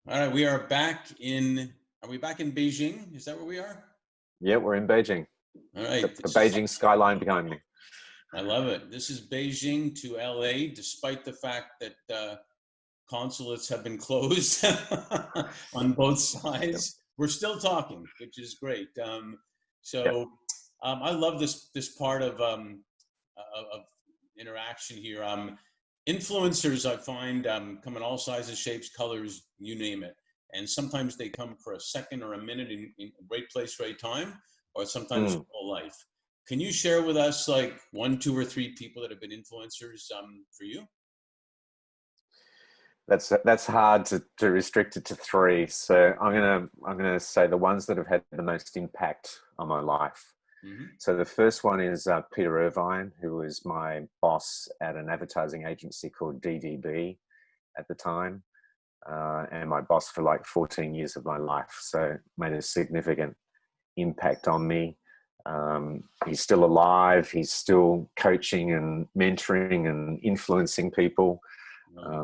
All right, we are back in. Are we back in Beijing? Is that where we are? Yeah, we're in Beijing. All right. The Beijing skyline behind me. I love it. This is Beijing to LA, despite the fact that consulates have been closed on both sides. We're still talking, which is great. I love this part of interaction here. Influencers, I find, come in all sizes, shapes, colors, you name it. And sometimes they come for a second or a minute in a right place, right time, or sometimes whole life. Can you share with us like 1, 2, or 3 people that have been influencers for you? That's hard to restrict it to 3. So I'm gonna say the ones that have had the most impact on my life. Mm-hmm. So the first one is Peter Irvine, who was my boss at an advertising agency called DDB at the time, and my boss for like 14 years of my life. So made a significant impact on me. He's still alive. He's still coaching and mentoring and influencing people.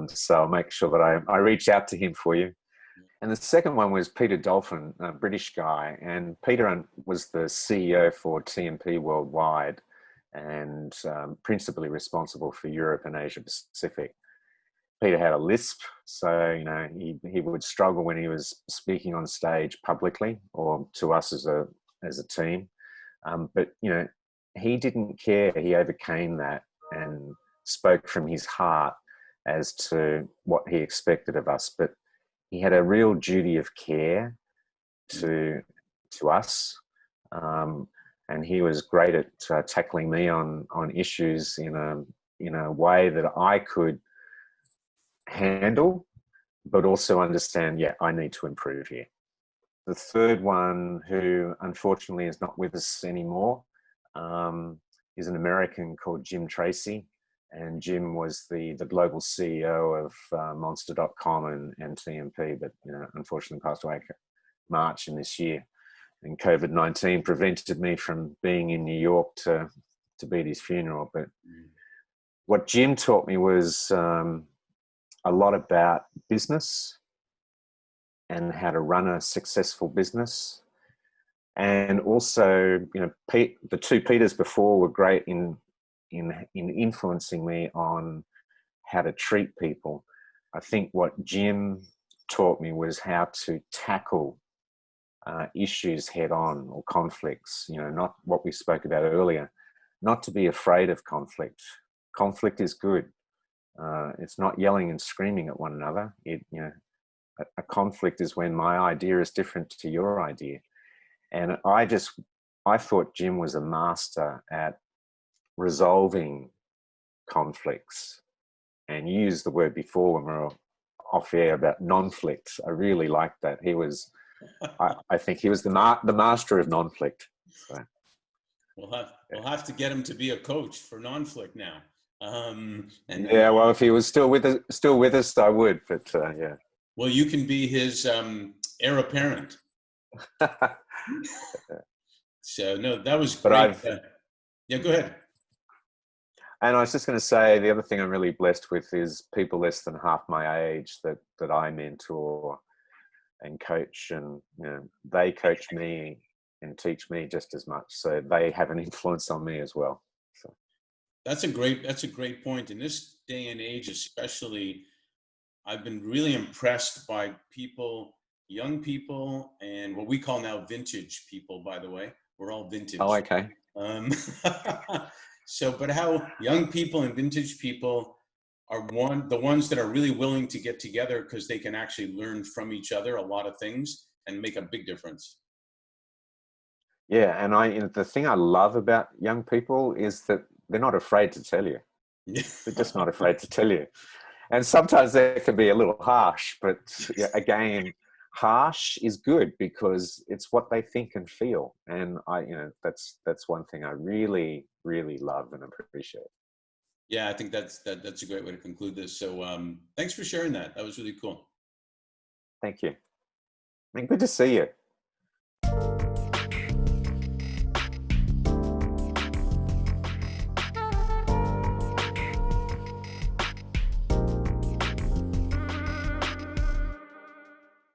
So I'll make sure that I reach out to him for you. And the second one was Peter Dolphin, a British guy. And Peter was the CEO for TMP worldwide and principally responsible for Europe and Asia Pacific. Peter had a lisp, so he would struggle when he was speaking on stage publicly or to us as a team. But he didn't care. He overcame that and spoke from his heart as to what he expected of us. But he had a real duty of care to us, and he was great at tackling me on issues in a way that I could handle, but also understand. Yeah, I need to improve here. The third one, who unfortunately is not with us anymore, is an American called Jim Tracy. And Jim was the global CEO of Monster.com and TMP, but unfortunately passed away March in this year. And COVID-19 prevented me from being in New York to be at his funeral. But what Jim taught me was a lot about business and how to run a successful business. And also, the 2 Peters before were great in influencing me on how to treat people. I think what Jim taught me was how to tackle issues head on, or conflicts, not what we spoke about earlier, not to be afraid of conflict. Conflict is good. It's not yelling and screaming at one another. A conflict is when my idea is different to your idea. And I thought Jim was a master at resolving conflicts. And you used the word before when we were off air about non-flict. I really liked that. He was, I think he was the master of non-flict. So. We'll have to get him to be a coach for non-flict now. Well, if he was still with us, I would. But yeah. Well, you can be his heir apparent. So no, that was great. Yeah, go ahead. And I was just going to say, the other thing I'm really blessed with is people less than half my age that I mentor and coach, and they coach me and teach me just as much. So they have an influence on me as well. So. That's a great point. In this day and age, especially, I've been really impressed by people, young people, and what we call now vintage people, by the way. We're all vintage. Oh, okay. But how young people and vintage people are the ones that are really willing to get together because they can actually learn from each other a lot of things and make a big difference. Yeah, and the thing I love about young people is that they're not afraid to tell you. They're just not afraid to tell you. And sometimes they can be a little harsh, but again, harsh is good because it's what they think and feel. And that's one thing I really, really love and appreciate. Yeah, I think that's a great way to conclude this. So thanks for sharing that. That was really cool. Thank you. And good to see you.